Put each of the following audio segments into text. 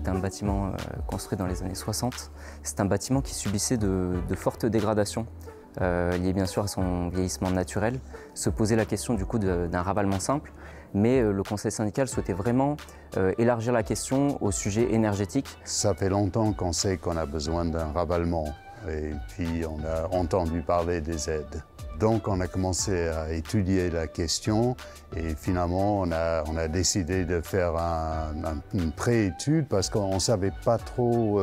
c'était un bâtiment construit dans les années 60. C'est un bâtiment qui subissait de fortes dégradations, liées bien sûr à son vieillissement naturel. Se posait la question du coup d'un ravalement simple, mais le conseil syndical souhaitait vraiment élargir la question au sujet énergétique. Ça fait longtemps qu'on sait qu'on a besoin d'un ravalement, et puis on a entendu parler des aides. Donc on a commencé à étudier la question et finalement on a décidé de faire une pré-étude parce qu'on ne savait pas trop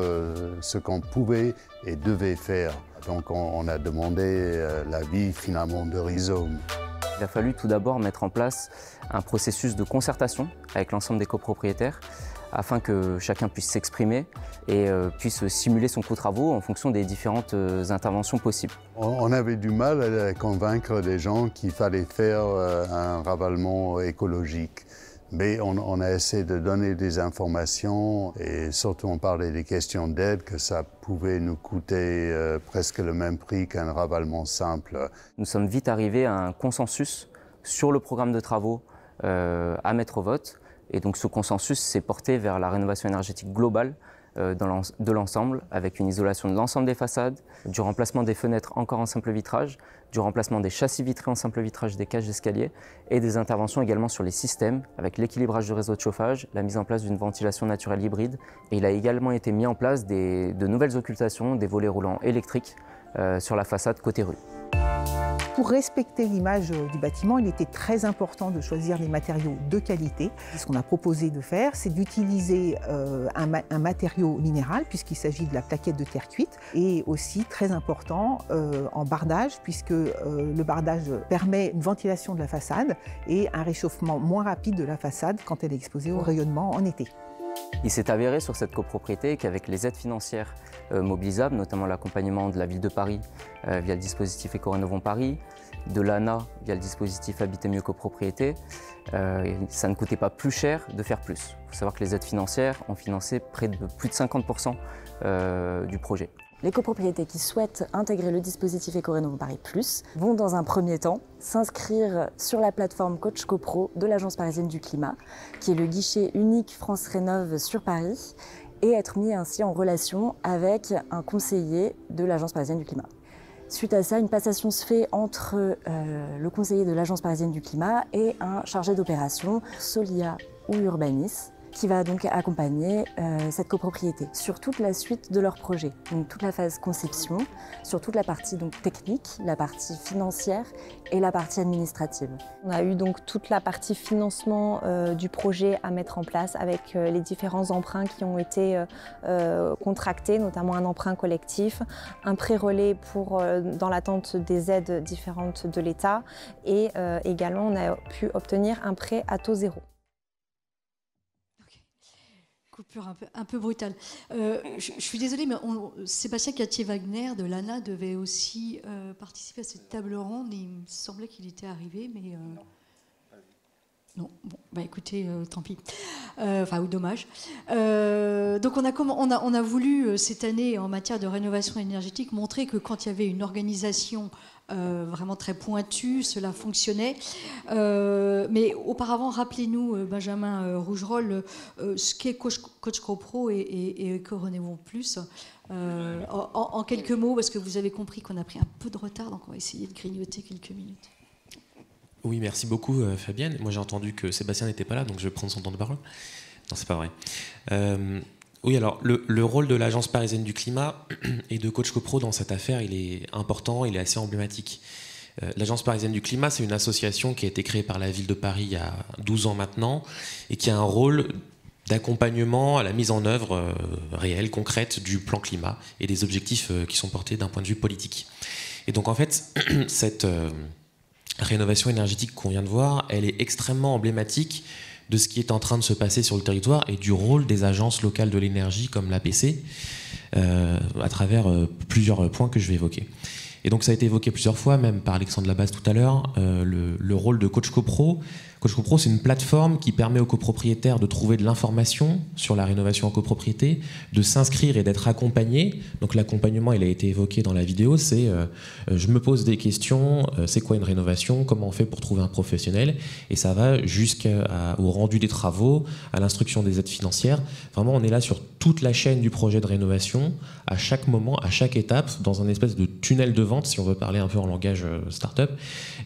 ce qu'on pouvait et devait faire. Donc on a demandé l'avis finalement de Rhizome. Il a fallu tout d'abord mettre en place un processus de concertation avec l'ensemble des copropriétaires afin que chacun puisse s'exprimer et puisse simuler son coût de travaux en fonction des différentes interventions possibles. On avait du mal à convaincre des gens qu'il fallait faire un ravalement écologique. Mais on a essayé de donner des informations et surtout on parlait des questions d'aide, que ça pouvait nous coûter presque le même prix qu'un ravalement simple. Nous sommes vite arrivés à un consensus sur le programme de travaux à mettre au vote. Et donc ce consensus s'est porté vers la rénovation énergétique globale de l'ensemble, avec une isolation de l'ensemble des façades, du remplacement des fenêtres encore en simple vitrage, du remplacement des châssis vitrés en simple vitrage des cages d'escalier et des interventions également sur les systèmes avec l'équilibrage du réseau de chauffage, la mise en place d'une ventilation naturelle hybride. Et il a également été mis en place de nouvelles occultations, des volets roulants électriques sur la façade côté rue. Pour respecter l'image du bâtiment, il était très important de choisir des matériaux de qualité. Ce qu'on a proposé de faire, c'est d'utiliser un matériau minéral, puisqu'il s'agit de la plaquette de terre cuite, et aussi, très important, en bardage, puisque le bardage permet une ventilation de la façade et un réchauffement moins rapide de la façade quand elle est exposée au rayonnement en été. Il s'est avéré sur cette copropriété qu'avec les aides financières mobilisables, notamment l'accompagnement de la ville de Paris via le dispositif Éco-Rénovons Paris, de l'ANA via le dispositif Habiter mieux copropriété, ça ne coûtait pas plus cher de faire plus. Il faut savoir que les aides financières ont financé près de plus de 50% du projet. Les copropriétés qui souhaitent intégrer le dispositif Éco-Rénovons Paris Plus vont dans un premier temps s'inscrire sur la plateforme Coach Copro de l'Agence parisienne du climat, qui est le guichet unique France Rénov sur Paris, et être mis ainsi en relation avec un conseiller de l'Agence parisienne du climat. Suite à ça, une passation se fait entre le conseiller de l'Agence parisienne du climat et un chargé d'opération, Solia ou Urbanis, qui va donc accompagner cette copropriété sur toute la suite de leur projet. Donc toute la phase conception, sur toute la partie donc technique, la partie financière et la partie administrative. On a eu donc toute la partie financement du projet à mettre en place avec les différents emprunts qui ont été contractés, notamment un emprunt collectif, un prêt relais pour dans l'attente des aides différentes de l'État et également on a pu obtenir un prêt à taux zéro. Coupure un peu brutale. Je suis désolée, mais Sébastien Cattier-Wagner de l'ANA devait aussi participer à cette table ronde. Il me semblait qu'il était arrivé, mais non. Bon, bah écoutez, tant pis. Enfin, ou dommage. Donc on a voulu cette année en matière de rénovation énergétique montrer que quand il y avait une organisation vraiment très pointue, cela fonctionnait. Mais auparavant, rappelez-nous, Benjamin Rougerolles, ce qu'est Coach Copro et Éco-Rénovons Plus. En quelques mots, parce que vous avez compris qu'on a pris un peu de retard, donc on va essayer de grignoter quelques minutes. Oui, merci beaucoup Fabienne. Moi j'ai entendu que Sébastien n'était pas là, donc je vais prendre son temps de parole. Non, c'est pas vrai. Oui, alors le rôle de l'Agence parisienne du climat et de Coach Copro dans cette affaire, il est important, il est assez emblématique. L'Agence parisienne du climat, c'est une association qui a été créée par la ville de Paris il y a 12 ans maintenant et qui a un rôle d'accompagnement à la mise en œuvre réelle, concrète du plan climat et des objectifs qui sont portés d'un point de vue politique. Et donc en fait, cette rénovation énergétique qu'on vient de voir, elle est extrêmement emblématique de ce qui est en train de se passer sur le territoire et du rôle des agences locales de l'énergie comme l'APC à travers plusieurs points que je vais évoquer. Et donc ça a été évoqué plusieurs fois, même par Alexandre Labasse tout à l'heure, le rôle de Coach Copro. Coach CoPro, c'est une plateforme qui permet aux copropriétaires de trouver de l'information sur la rénovation en copropriété, de s'inscrire et d'être accompagnés. Donc l'accompagnement, il a été évoqué dans la vidéo, c'est je me pose des questions, c'est quoi une rénovation, comment on fait pour trouver un professionnel, et ça va jusqu'au rendu des travaux, à l'instruction des aides financières. Vraiment, on est là sur toute la chaîne du projet de rénovation, à chaque moment, à chaque étape, dans un espèce de tunnel de vente, si on veut parler un peu en langage start-up.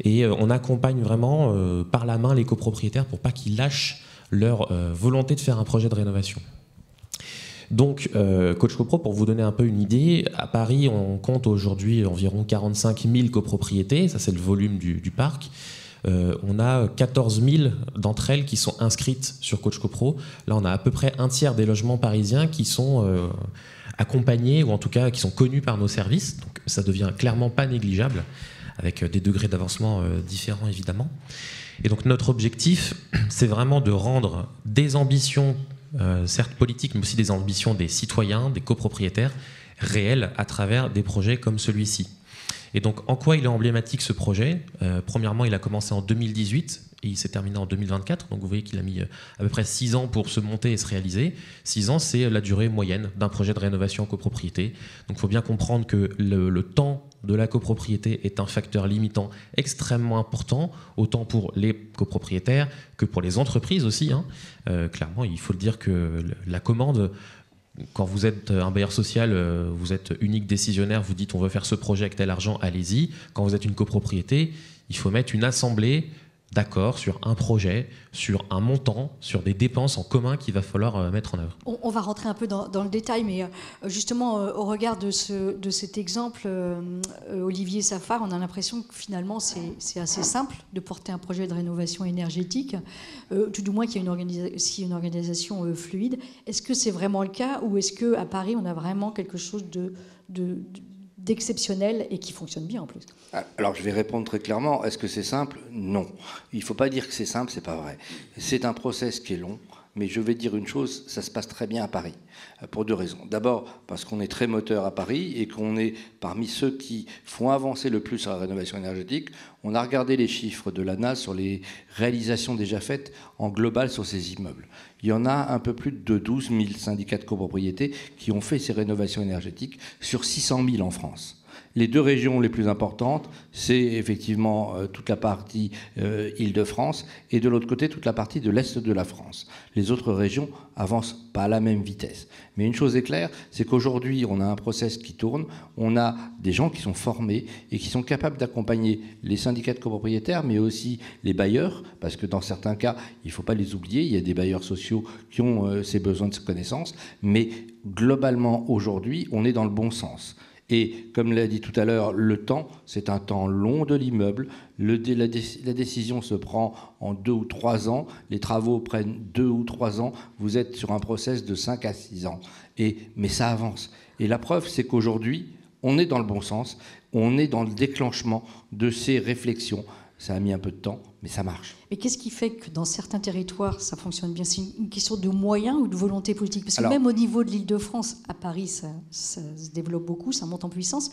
Et on accompagne vraiment par la main les copropriétaires pour pas qu'ils lâchent leur volonté de faire un projet de rénovation. Donc, Coach CoPro, pour vous donner un peu une idée, à Paris, on compte aujourd'hui environ 45 000 copropriétés, ça c'est le volume du parc. On a 14 000 d'entre elles qui sont inscrites sur Coach CoPro. Là, on a à peu près un tiers des logements parisiens qui sont accompagnés, ou en tout cas qui sont connus par nos services. Donc, ça devient clairement pas négligeable, avec des degrés d'avancement différents évidemment. Et donc notre objectif, c'est vraiment de rendre des ambitions, certes politiques, mais aussi des ambitions des citoyens, des copropriétaires, réelles à travers des projets comme celui-ci. Et donc en quoi il est emblématique ce projet ? Premièrement, il a commencé en 2018 et il s'est terminé en 2024. Donc vous voyez qu'il a mis à peu près 6 ans pour se monter et se réaliser. 6 ans, c'est la durée moyenne d'un projet de rénovation en copropriété. Donc il faut bien comprendre que le temps de la copropriété est un facteur limitant extrêmement important, autant pour les copropriétaires que pour les entreprises aussi. Clairement, il faut le dire que la commande, quand vous êtes un bailleur social, vous êtes unique décisionnaire, vous dites on veut faire ce projet avec tel argent, allez-y. Quand vous êtes une copropriété, il faut mettre une assemblée d'accord sur un projet, sur un montant, sur des dépenses en commun qu'il va falloir mettre en œuvre. On va rentrer un peu dans le détail, mais justement, au regard de cet exemple, Olivier Safar, on a l'impression que finalement, c'est assez simple de porter un projet de rénovation énergétique, tout du moins qu'il y a une organisation fluide. Est-ce que c'est vraiment le cas, ou est-ce qu'à Paris, on a vraiment quelque chose d'exceptionnel et qui fonctionne bien en plus? Alors je vais répondre très clairement. Est-ce que c'est simple? Non. Il ne faut pas dire que c'est simple, c'est pas vrai. C'est un process qui est long, mais je vais dire une chose, ça se passe très bien à Paris, pour 2 raisons. D'abord, parce qu'on est très moteur à Paris et qu'on est parmi ceux qui font avancer le plus la rénovation énergétique. On a regardé les chiffres de l'ANA sur les réalisations déjà faites en global sur ces immeubles. Il y en a un peu plus de 12 000 syndicats de copropriété qui ont fait ces rénovations énergétiques sur 600 000 en France. Les 2 régions les plus importantes, c'est effectivement toute la partie Île-de-France et de l'autre côté toute la partie de l'Est de la France. Les autres régions avancent pas à la même vitesse. Mais une chose est claire, c'est qu'aujourd'hui on a un process qui tourne, on a des gens qui sont formés et qui sont capables d'accompagner les syndicats de copropriétaires, mais aussi les bailleurs, parce que dans certains cas, il ne faut pas les oublier, il y a des bailleurs sociaux qui ont ces besoins de connaissances, mais globalement aujourd'hui, on est dans le bon sens. Et comme l'a dit tout à l'heure, le temps, c'est un temps long de l'immeuble. La décision se prend en 2 ou 3 ans. Les travaux prennent 2 ou 3 ans. Vous êtes sur un process de 5 à 6 ans. Mais ça avance. Et la preuve, c'est qu'aujourd'hui, on est dans le bon sens. On est dans le déclenchement de ces réflexions. Ça a mis un peu de temps, mais ça marche. Mais qu'est-ce qui fait que dans certains territoires, ça fonctionne bien? C'est une question de moyens ou de volonté politique? Parce que même au niveau de l'Île-de-France, à Paris, ça se développe beaucoup, ça monte en puissance,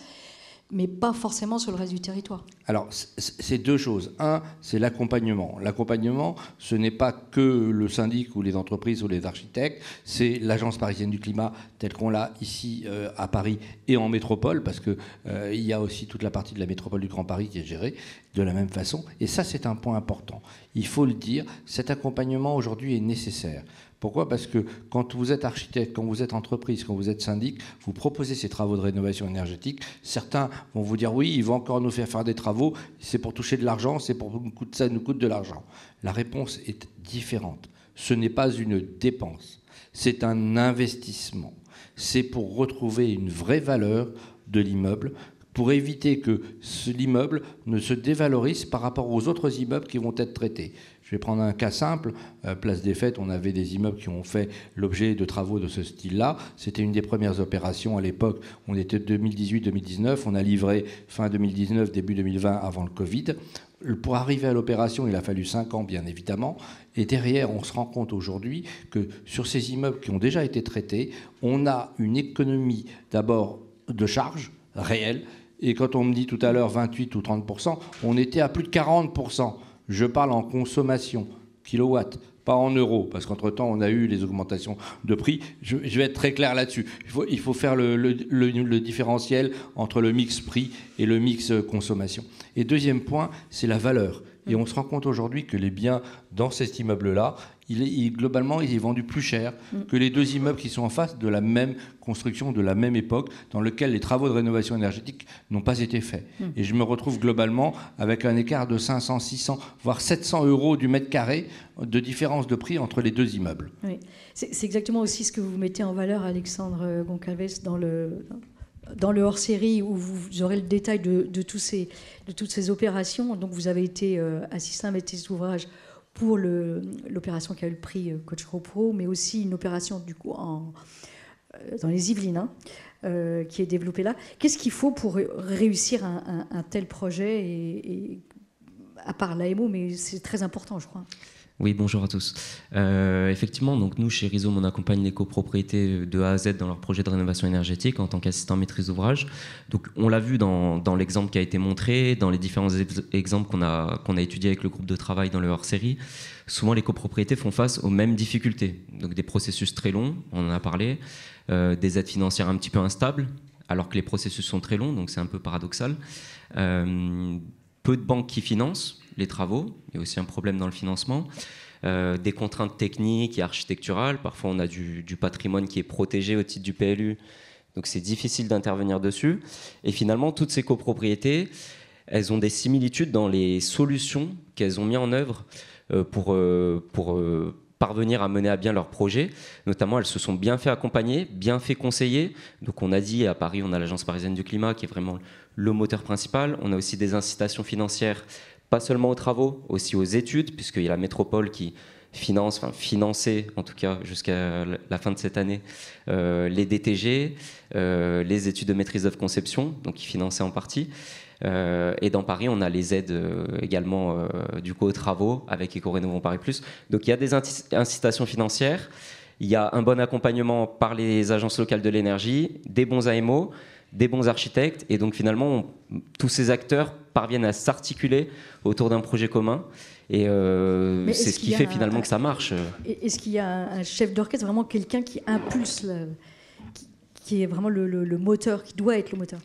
mais pas forcément sur le reste du territoire. Alors, c'est 2 choses. Un, c'est l'accompagnement. L'accompagnement, ce n'est pas que le syndic ou les entreprises ou les architectes, c'est l'Agence parisienne du climat, telle qu'on l'a ici à Paris et en métropole, parce qu'il y a aussi toute la partie de la métropole du Grand Paris qui est gérée de la même façon. Et ça, c'est un point important. Il faut le dire, cet accompagnement aujourd'hui est nécessaire. Pourquoi? Parce que quand vous êtes architecte, quand vous êtes entreprise, quand vous êtes syndic, vous proposez ces travaux de rénovation énergétique. Certains vont vous dire oui, ils vont encore nous faire des travaux, c'est pour toucher de l'argent, ça nous coûte de l'argent. La réponse est différente. Ce n'est pas une dépense, c'est un investissement. C'est pour retrouver une vraie valeur de l'immeuble, pour éviter que l'immeuble ne se dévalorise par rapport aux autres immeubles qui vont être traités. Je vais prendre un cas simple. Place des Fêtes, on avait des immeubles qui ont fait l'objet de travaux de ce style-là. C'était une des premières opérations à l'époque. On était 2018-2019. On a livré fin 2019, début 2020, avant le Covid. Pour arriver à l'opération, il a fallu 5 ans, bien évidemment. Et derrière, on se rend compte aujourd'hui que sur ces immeubles qui ont déjà été traités, on a une économie d'abord de charges réelles. Et quand on me dit tout à l'heure 28 ou 30%, on était à plus de 40%. Je parle en consommation, kilowatts, pas en euros, parce qu'entre-temps, on a eu les augmentations de prix. Je vais être très clair là-dessus. Il faut faire le différentiel entre le mix prix et le mix consommation. Et deuxième point, c'est la valeur. Et on se rend compte aujourd'hui que les biens dans cet immeuble-là, globalement, il est vendu plus cher que les deux immeubles qui sont en face de la même construction, de la même époque, dans lequel les travaux de rénovation énergétique n'ont pas été faits. Et je me retrouve globalement avec un écart de 500, 600, voire 700 euros du mètre carré de différence de prix entre les deux immeubles. Oui. C'est exactement aussi ce que vous mettez en valeur, Alexandre Goncalves, dans le hors-série, où vous aurez le détail de toutes ces opérations. Donc vous avez été assistant maîtrise d'ouvrage pour l'opération qui a eu le prix Coach Pro, mais aussi une opération du coup dans les Yvelines, qui est développée là. Qu'est-ce qu'il faut pour réussir un tel projet, et à part l'AMO, mais c'est très important, je crois. Oui, bonjour à tous. Effectivement, donc nous, chez Rhizome, on accompagne les copropriétés de A à Z dans leur projet de rénovation énergétique en tant qu'assistant maîtrise d'ouvrage. Donc, on l'a vu dans l'exemple qui a été montré, dans les différents exemples qu'on a étudiés avec le groupe de travail dans le hors-série. Souvent, les copropriétés font face aux mêmes difficultés. Donc, des processus très longs, on en a parlé, des aides financières un petit peu instables, alors que les processus sont très longs, donc c'est un peu paradoxal. Peu de banques qui financent les travaux, il y a aussi un problème dans le financement, des contraintes techniques et architecturales, parfois on a du patrimoine qui est protégé au titre du PLU, donc c'est difficile d'intervenir dessus, et finalement toutes ces copropriétés, elles ont des similitudes dans les solutions qu'elles ont mis en œuvre pour parvenir à mener à bien leur projet. Notamment, elles se sont bien fait accompagner, bien fait conseiller. Donc on a dit, à Paris, on a l'Agence parisienne du climat qui est vraiment le moteur principal. On a aussi des incitations financières, pas seulement aux travaux, aussi aux études, puisqu'il y a la métropole qui finançait en tout cas jusqu'à la fin de cette année, les DTG, les études de maîtrise d'œuvre conception, donc qui finançaient en partie. Et dans Paris, on a les aides également du coup aux travaux avec Éco-Rénovons Paris+. Donc il y a des incitations financières, il y a un bon accompagnement par les agences locales de l'énergie, des bons AMO, des bons architectes, et donc finalement tous ces acteurs parviennent à s'articuler autour d'un projet commun, et c'est ce qui fait finalement que ça marche. Est-ce qu'il y a un chef d'orchestre, vraiment quelqu'un qui impulse, qui est vraiment le moteur, qui doit être le moteur?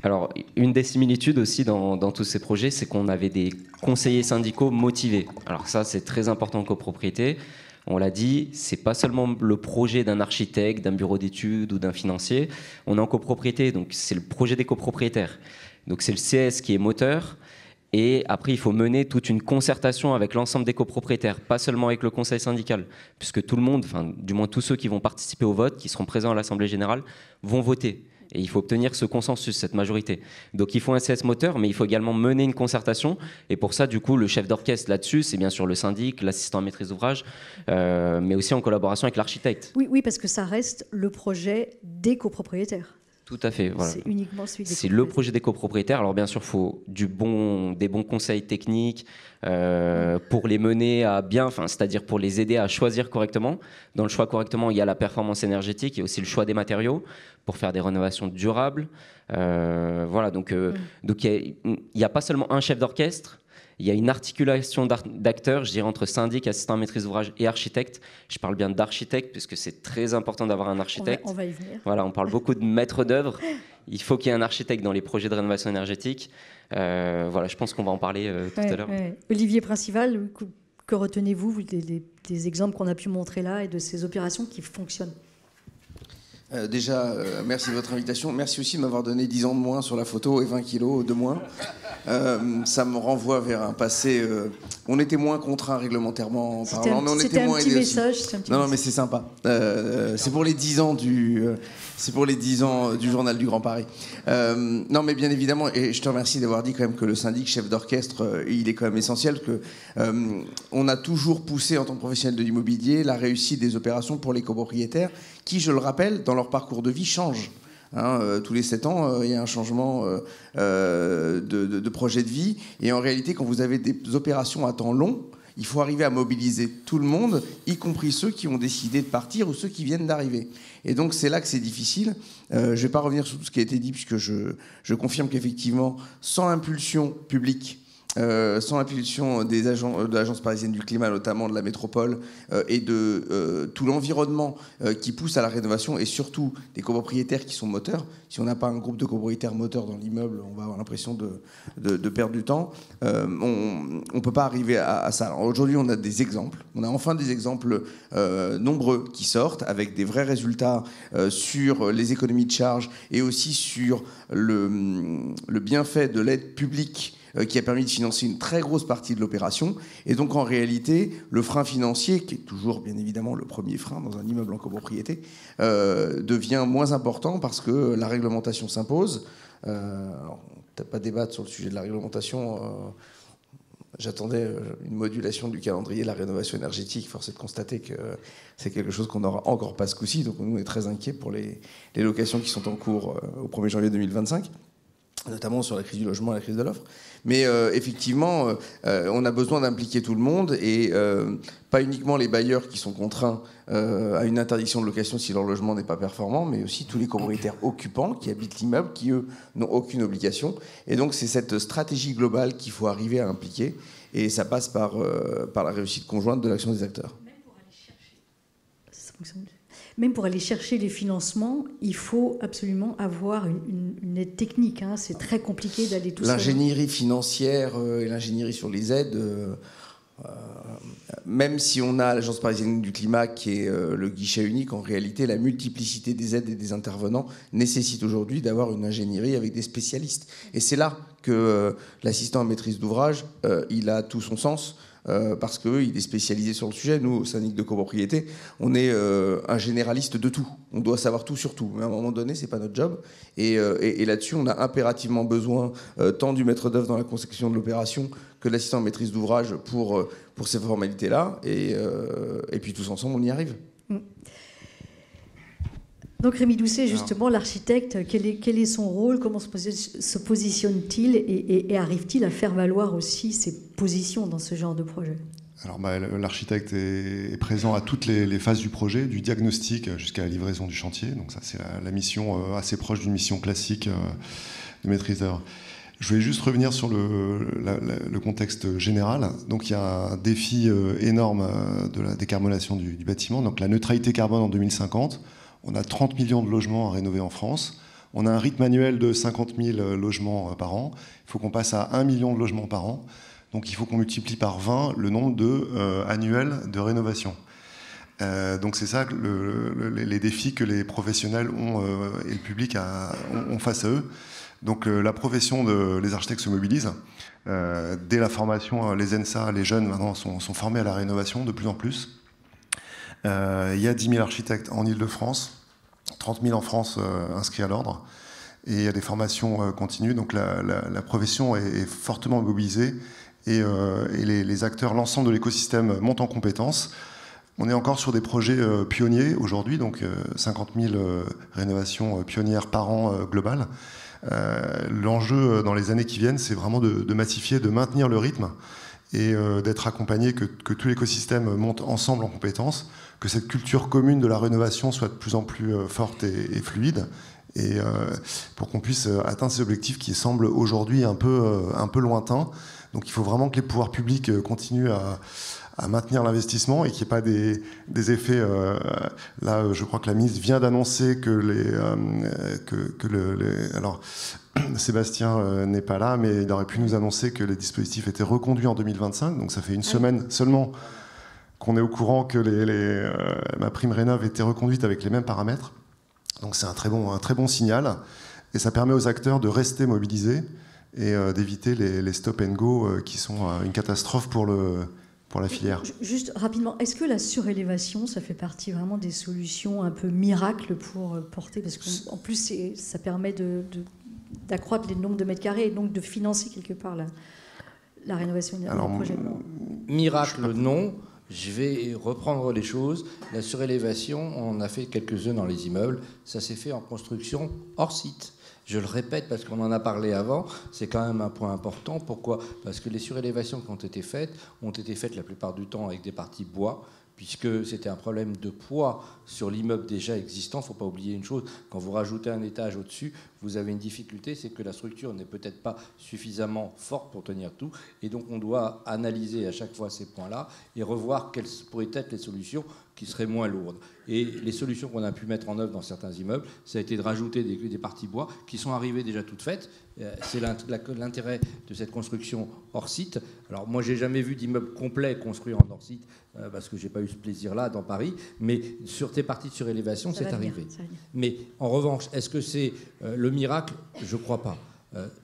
Alors, une des similitudes aussi dans tous ces projets, c'est qu'on avait des conseillers syndicaux motivés. Alors ça, c'est très important en copropriété. On l'a dit, c'est pas seulement le projet d'un architecte, d'un bureau d'études ou d'un financier. On est en copropriété, donc c'est le projet des copropriétaires. Donc c'est le CS qui est moteur. Et après, il faut mener toute une concertation avec l'ensemble des copropriétaires, pas seulement avec le conseil syndical, puisque tout le monde, enfin, du moins tous ceux qui vont participer au vote, qui seront présents à l'Assemblée générale, vont voter. Et il faut obtenir ce consensus, cette majorité. Donc il faut un CS moteur, mais il faut également mener une concertation. Et pour ça, du coup, le chef d'orchestre là-dessus, c'est bien sûr le syndic, l'assistant à maîtrise d'ouvrage, mais aussi en collaboration avec l'architecte. Oui, parce que ça reste le projet des copropriétaires. Tout à fait. Voilà. C'est uniquement celui des copropriétaires. C'est le projet des copropriétaires. Alors bien sûr, il faut des bons conseils techniques pour les mener à bien, c'est-à-dire pour les aider à choisir correctement. Dans le choix correctement, il y a la performance énergétique, il y a aussi le choix des matériaux pour faire des rénovations durables. Voilà, donc il n'y a pas seulement un chef d'orchestre. Il y a une articulation d'acteurs, je dirais, entre syndic, assistant à maîtrise d'ouvrage et architecte. Je parle bien d'architecte, puisque c'est très important d'avoir un architecte. On va y venir. Voilà, on parle beaucoup de maître d'œuvre. Il faut qu'il y ait un architecte dans les projets de rénovation énergétique. Voilà, je pense qu'on va en parler tout à l'heure. Ouais. Olivier Principal, que retenez-vous des exemples qu'on a pu montrer là et de ces opérations qui fonctionnent? Déjà, merci de votre invitation. Merci aussi de m'avoir donné 10 ans de moins sur la photo et 20 kilos de moins. Ça me renvoie vers un passé... on était moins contraints réglementairement parlant, mais on était moins aidés aussi. Non, mais c'est sympa. C'est pour les 10 ans c'est pour les 10 ans du Journal du Grand Paris. Non, mais bien évidemment, et je te remercie d'avoir dit quand même que le syndic, chef d'orchestre, il est quand même essentiel, que on a toujours poussé en tant que professionnel de l'immobilier la réussite des opérations pour les copropriétaires qui, je le rappelle, dans leur parcours de vie changent. Tous les 7 ans, il y a un changement de projet de vie. Et en réalité, quand vous avez des opérations à temps long, il faut arriver à mobiliser tout le monde, y compris ceux qui ont décidé de partir ou ceux qui viennent d'arriver. Et donc, c'est là que c'est difficile. Je ne vais pas revenir sur tout ce qui a été dit, puisque je confirme qu'effectivement, sans impulsion publique, sans l'impulsion de l'Agence parisienne du climat, notamment de la métropole, et de tout l'environnement qui pousse à la rénovation, et surtout des copropriétaires qui sont moteurs. Si on n'a pas un groupe de copropriétaires moteurs dans l'immeuble, on va avoir l'impression de perdre du temps. On ne peut pas arriver à ça. Aujourd'hui, on a des exemples. On a enfin des exemples nombreux qui sortent avec des vrais résultats sur les économies de charge et aussi sur le bienfait de l'aide publique qui a permis de financer une très grosse partie de l'opération. Et donc, en réalité, le frein financier, qui est toujours, bien évidemment, le premier frein dans un immeuble en copropriété, devient moins important parce que la réglementation s'impose. Peut-être pas débattre sur le sujet de la réglementation. J'attendais une modulation du calendrier de la rénovation énergétique. Force est de constater que c'est quelque chose qu'on n'aura encore pas ce coup-ci. Donc, nous, on est très inquiets pour les locations qui sont en cours au 1er janvier 2025. Notamment sur la crise du logement et la crise de l'offre. Mais effectivement, on a besoin d'impliquer tout le monde et pas uniquement les bailleurs qui sont contraints à une interdiction de location si leur logement n'est pas performant, mais aussi tous les copropriétaires occupants qui habitent l'immeuble, qui, eux, n'ont aucune obligation. Et donc, c'est cette stratégie globale qu'il faut arriver à impliquer et ça passe par la réussite conjointe de l'action des acteurs. Même pour aller chercher les financements, il faut absolument avoir une aide technique. Hein. C'est très compliqué d'aller tout seul. L'ingénierie financière et l'ingénierie sur les aides, même si on a l'Agence parisienne du climat qui est le guichet unique, en réalité, la multiplicité des aides et des intervenants nécessite aujourd'hui d'avoir une ingénierie avec des spécialistes. Et c'est là que l'assistant à maîtrise d'ouvrage, il a tout son sens. Parce qu'il est spécialisé sur le sujet. Nous, au syndic de copropriété, on est un généraliste de tout. On doit savoir tout sur tout. Mais à un moment donné, c'est pas notre job. Et là-dessus, on a impérativement besoin tant du maître d'œuvre dans la conception de l'opération que de l'assistant à maîtrise d'ouvrage pour ces formalités-là. Et puis tous ensemble, on y arrive. Donc Rémi Doucet, justement, l'architecte, quel est son rôle? Comment se positionne-t-il et arrive-t-il à faire valoir aussi ses positions dans ce genre de projet? Alors, l'architecte est présent à toutes les phases du projet, du diagnostic jusqu'à la livraison du chantier. Donc ça, c'est la mission assez proche d'une mission classique de maîtrise d'œuvre. Je vais juste revenir sur le contexte général. Donc il y a un défi énorme de la décarbonation du bâtiment. Donc la neutralité carbone en 2050. On a 30 millions de logements à rénover en France. On a un rythme annuel de 50 000 logements par an. Il faut qu'on passe à 1 million de logements par an. Donc il faut qu'on multiplie par 20 le nombre annuels de rénovation. Donc c'est ça les défis que les professionnels ont et le public ont face à eux. Donc la profession les architectes se mobilise. Dès la formation, les ENSA, les jeunes maintenant sont formés à la rénovation de plus en plus. Il y a 10 000 architectes en Ile-de-France, 30 000 en France inscrits à l'ordre, et il y a des formations continues, donc la profession est fortement mobilisée, et les acteurs, l'ensemble de l'écosystème montent en compétences. On est encore sur des projets pionniers aujourd'hui, donc 50 000 rénovations pionnières par an globales. L'enjeu dans les années qui viennent, c'est vraiment de massifier, de maintenir le rythme, et d'être accompagné, que tout l'écosystème monte ensemble en compétences, que cette culture commune de la rénovation soit de plus en plus forte et fluide, et pour qu'on puisse atteindre ces objectifs qui semblent aujourd'hui un peu lointains. Donc il faut vraiment que les pouvoirs publics continuent à maintenir l'investissement et qu'il n'y ait pas des effets... là, je crois que la ministre vient d'annoncer alors, Sébastien n'est pas là, mais il aurait pu nous annoncer que les dispositifs étaient reconduits en 2025. Donc ça fait une semaine seulement qu'on est au courant que ma prime rénov était reconduite avec les mêmes paramètres. Donc c'est un très bon signal. Et ça permet aux acteurs de rester mobilisés et d'éviter les stop and go qui sont une catastrophe pour la filière. Juste rapidement, est-ce que la surélévation, ça fait partie vraiment des solutions un peu miracles pour porter, parce qu'en plus ça permet d'accroître le nombre de mètres carrés et donc de financer quelque part la rénovation énergétique du projet? Miracle, non. Je vais reprendre les choses. La surélévation, on a fait quelques-uns dans les immeubles. Ça s'est fait en construction hors site. Je le répète parce qu'on en a parlé avant, c'est quand même un point important. Pourquoi? Parce que les surélévations qui ont été faites la plupart du temps avec des parties bois, puisque c'était un problème de poids sur l'immeuble déjà existant. Il ne faut pas oublier une chose, quand vous rajoutez un étage au-dessus, vous avez une difficulté, c'est que la structure n'est peut-être pas suffisamment forte pour tenir tout, et donc on doit analyser à chaque fois ces points-là et revoir quelles pourraient être les solutions qui seraient moins lourdes. Et les solutions qu'on a pu mettre en œuvre dans certains immeubles, ça a été de rajouter des parties bois qui sont arrivées déjà toutes faites. C'est l'intérêt de cette construction hors site. Alors moi, j'ai jamais vu d'immeuble complet construit en hors site, parce que j'ai pas eu ce plaisir-là dans Paris, mais sur tes parties de surélévation, c'est arrivé. Mais en revanche, est-ce que c'est le miracle? Je crois pas.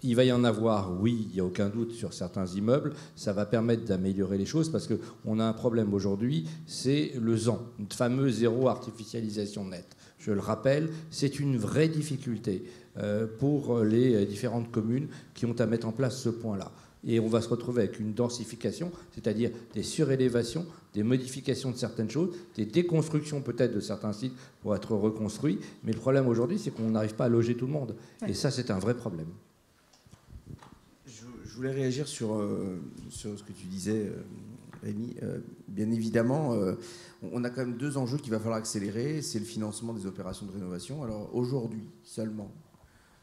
Il va y en avoir, oui, il n'y a aucun doute, sur certains immeubles. Ça va permettre d'améliorer les choses parce qu'on a un problème aujourd'hui, c'est le ZAN, une fameuse zéro artificialisation nette. Je le rappelle, c'est une vraie difficulté pour les différentes communes qui ont à mettre en place ce point-là. Et on va se retrouver avec une densification, c'est-à-dire des surélévations, des modifications de certaines choses, des déconstructions peut-être de certains sites pour être reconstruits. Mais le problème aujourd'hui, c'est qu'on n'arrive pas à loger tout le monde. Et ça, c'est un vrai problème. Je voulais réagir sur ce que tu disais, Rémi. Bien évidemment, on a quand même deux enjeux qu'il va falloir accélérer. C'est le financement des opérations de rénovation. Alors aujourd'hui seulement,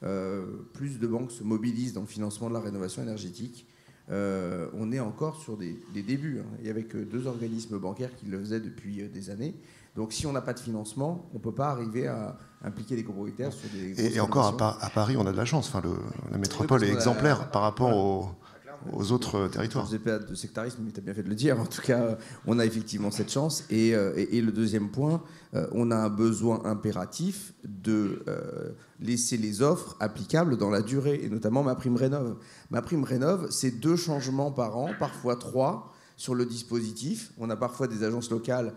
plus de banques se mobilisent dans le financement de la rénovation énergétique. On est encore sur des débuts. Il n'y avait que 2 organismes bancaires qui le faisaient depuis des années. Donc si on n'a pas de financement, on ne peut pas arriver à impliquer les copropriétaires sur des... Et encore, à Paris, on a de la chance. Enfin, la métropole est exemplaire par rapport aux autres territoires. Je ne faisais pas de sectarisme, mais tu as bien fait de le dire. En tout cas, on a effectivement cette chance. Et le deuxième point, on a un besoin impératif de laisser les offres applicables dans la durée, et notamment MaPrimeRénov'. MaPrimeRénov', c'est 2 changements par an, parfois 3, sur le dispositif. On a parfois des agences locales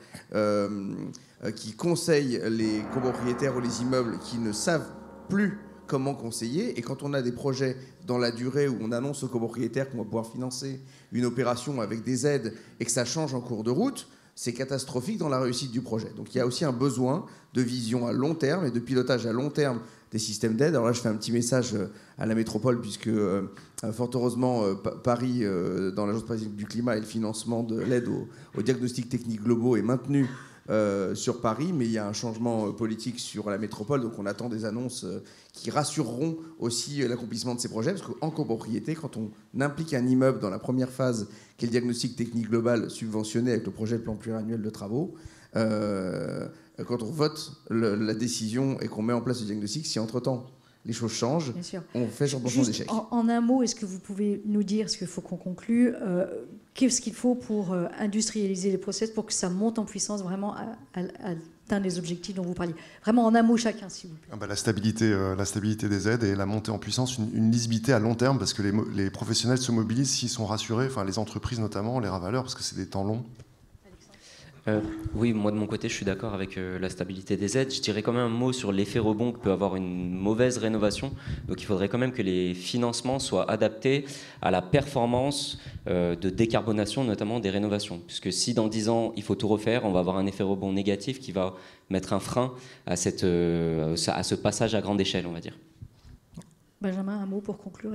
qui conseillent les copropriétaires ou les immeubles qui ne savent plus comment conseiller. Et quand on a des projets dans la durée où on annonce aux copropriétaires qu'on va pouvoir financer une opération avec des aides et que ça change en cours de route, c'est catastrophique dans la réussite du projet. Donc il y a aussi un besoin de vision à long terme et de pilotage à long terme des systèmes d'aide. Alors là, je fais un petit message à la métropole, puisque fort heureusement, Paris, dans l'Agence parisienne du climat, et le financement de l'aide aux diagnostics techniques globaux est maintenu sur Paris, mais il y a un changement politique sur la métropole, donc on attend des annonces qui rassureront aussi l'accomplissement de ces projets, parce qu'en copropriété, quand on implique un immeuble dans la première phase, qui est le diagnostic technique global subventionné avec le projet de plan pluriannuel de travaux, quand on vote la décision et qu'on met en place le diagnostic, si entre-temps les choses changent, on fait 100% d'échecs. En un mot, est-ce que vous pouvez nous dire, ce qu'il faut qu'on conclue, qu'est-ce qu'il faut pour industrialiser les process, pour que ça monte en puissance vraiment à atteindre les objectifs dont vous parliez? Vraiment en un mot chacun, s'il vous plaît. La stabilité des aides et la montée en puissance, une lisibilité à long terme, parce que les professionnels se mobilisent s'ils sont rassurés, enfin les entreprises notamment, les ravaleurs, parce que c'est des temps longs. Oui, moi de mon côté, je suis d'accord avec la stabilité des aides. Je dirais quand même un mot sur l'effet rebond que peut avoir une mauvaise rénovation. Donc il faudrait quand même que les financements soient adaptés à la performance de décarbonation, notamment des rénovations. Puisque si dans 10 ans, il faut tout refaire, on va avoir un effet rebond négatif qui va mettre un frein à ce passage à grande échelle, on va dire. Benjamin, un mot pour conclure.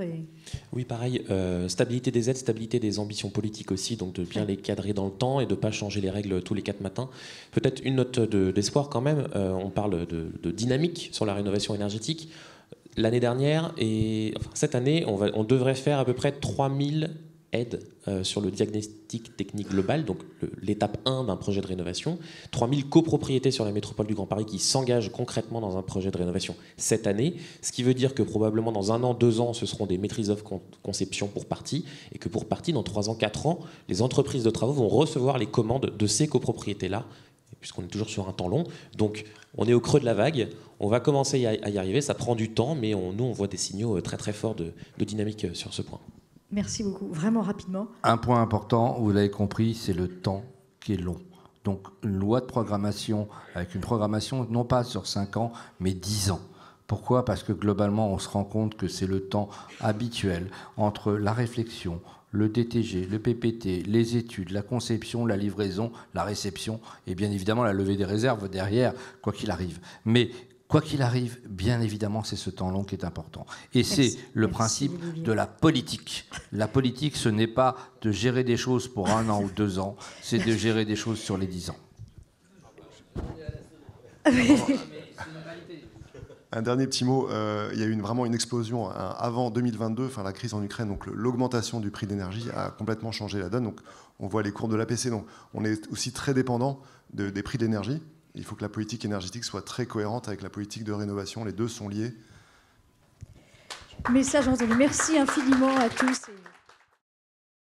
Oui, pareil, stabilité des aides, stabilité des ambitions politiques aussi, donc de bien les cadrer dans le temps et de ne pas changer les règles tous les 4 matins. Peut-être une note d'espoir quand même, on parle de dynamique sur la rénovation énergétique. L'année dernière, cette année, on devrait faire à peu près 3000 aides sur le diagnostic technique global, donc l'étape 1 d'un projet de rénovation, 3000 copropriétés sur la métropole du Grand Paris qui s'engagent concrètement dans un projet de rénovation cette année, ce qui veut dire que probablement dans 1 an, 2 ans, ce seront des maîtrises d'œuvre conception pour partie, et que pour partie, dans 3 ans, 4 ans, les entreprises de travaux vont recevoir les commandes de ces copropriétés-là, puisqu'on est toujours sur un temps long. Donc on est au creux de la vague, on va commencer à y arriver, ça prend du temps, mais nous on voit des signaux très très forts de dynamique sur ce point. Merci beaucoup. Vraiment rapidement. Un point important, vous l'avez compris, c'est le temps qui est long. Donc une loi de programmation, avec une programmation non pas sur 5 ans, mais 10 ans. Pourquoi ? Parce que globalement, on se rend compte que c'est le temps habituel entre la réflexion, le DTG, le PPT, les études, la conception, la livraison, la réception et bien évidemment la levée des réserves derrière, quoi qu'il arrive. Mais quoi qu'il arrive, bien évidemment, c'est ce temps long qui est important. Et c'est le principe de la politique. La politique, ce n'est pas de gérer des choses pour 1 an ou 2 ans, c'est de gérer des choses sur les 10 ans. Un dernier petit mot, il y a eu vraiment une explosion avant 2022, enfin la crise en Ukraine, donc l'augmentation du prix de l'énergie a complètement changé la donne. Donc on voit les courbes de l'APC, donc on est aussi très dépendant des prix de l'énergie. Il faut que la politique énergétique soit très cohérente avec la politique de rénovation, les deux sont liés. Message entendu. Merci infiniment à tous.